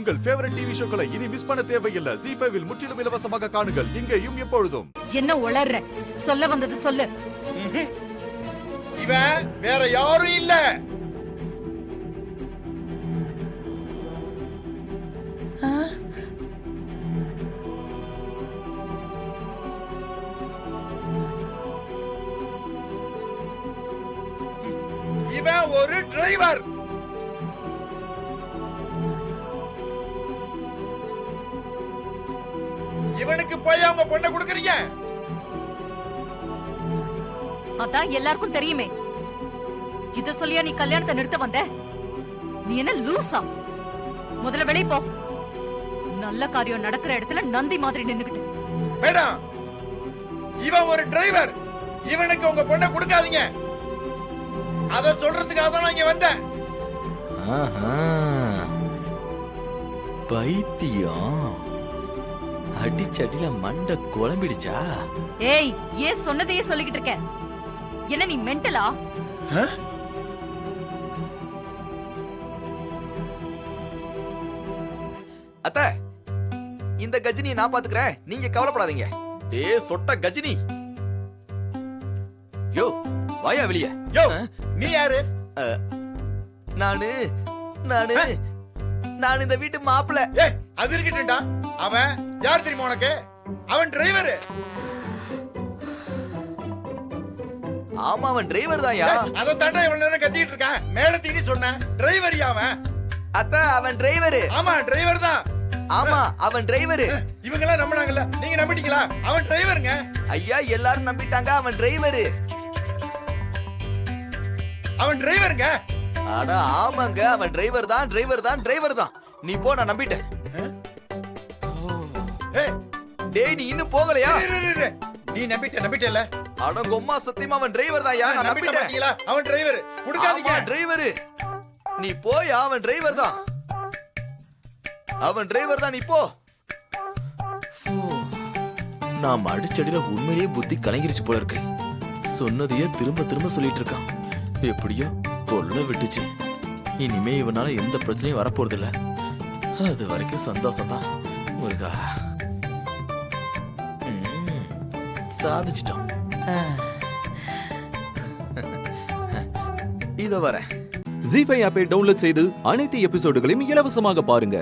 உங்கள் favourite TV ஷோக்களை இனி miss பண்ண தேவையில்லை. ZEE5 இல் முற்றிலும் இலவசமாக காணுங்கள். இங்கேயும் எப்பொழுதும். என்ன உளர்ற? சொல்ல வந்தது சொல்லு. இவன் வேற யாரும் இல்ல. இவன் ஒரு டிரைவர். இவனுக்கு போய் அவங்க பொண்ணை கொடுக்கறீங்க. அதான் எல்லாருக்கும் தெரியுமே. இத சொல்லியா நீ கல்யாணத்தை நிறுத்த வந்த? நீ என்ன லூசா? முதல்ல வெளிய போ. நல்ல காரியம் நடக்கிற இடத்துல நந்தி மாதிரி நின்னுக்கிட்டு. மேடம், இவன் ஒரு டிரைவர். இவனுக்கு உங்க பொண்ணை கொடுக்காதீங்க. அத சொல்றதுக்காக தான் நான் இங்க வந்தேன். பைத்தியம் அடிச்சடியில மண்டை குழம்பிடுச்சா? ஏய், ஏன் சொன்னதையே சொல்லிக்கிட்டு இருக்க? என்ன நீ மென்டலா? அத்த, இந்த கஜினியை நான் பாத்துக்கிறேன், நீங்க கவலைப்படாதீங்க. ஏ சொட்ட கஜினி, யோ வாயா வெளிய. யோ, நீ யாரு? நானு இந்த வீட்டு மாப்பிள்ள. ஏய், அது இருக்கட்டும்டா. அவன் யார் தெரியுமா உனக்கு? அவன் டிரைவர். ஆமா, அவன் டிரைவர் தான்யா. அத தாண்டா இவ்வளவு நேரம் கத்திட்டு இருக்கான். மேல தீனி சொன்ன டிரைவர் அவன். அத்த, அவன் டிரைவர். ஆமா, டிரைவர் தான். ஆமா, அவன் டிரைவர். இவங்க எல்லாம் நம்பினாங்கல்ல, நீங்க நம்பிட்டீங்களா? அவன் டிரைவருங்க. ஐயா, எல்லாரும் நம்பிட்டாங்க, அவன் டிரைவர். அவன் டிரைவருங்க. அட ஆமாங்க, அவன் டிரைவர் தான். நீ போ, நான் நம்பிட்டேன். டேய், நீ இன்னும் போகலையா? நீ நம்பிட்டல? அட கொம்மா, சத்தியமா அவன் டிரைவர் தான். நான் நம்பிட்டேன். அவன் டிரைவர். கொடுக்காதீங்க. டிரைவர், நீ போய். அவன் டிரைவர் தான். நீ போ. நாம் அடிச்சடியில உண்மையிலேயே புத்தி கலங்கிருச்சு போல இருக்கு. சொன்னதையே திரும்ப திரும்ப சொல்லிட்டு இருக்கான். எப்படியோ தொல்லை விட்டுச்சு. இனிமே இவனால எந்த பிரச்சனையும் வரப்போறது இல்ல. அது வரைக்கும் சந்தோஷம் தான். முருகா, சாதிச்சிட்டோம். இத வர ZEE5 ஆப்பை டவுன்லோட் செய்து அனைத்து எபிசோடுகளையும் இலவசமாக பாருங்க.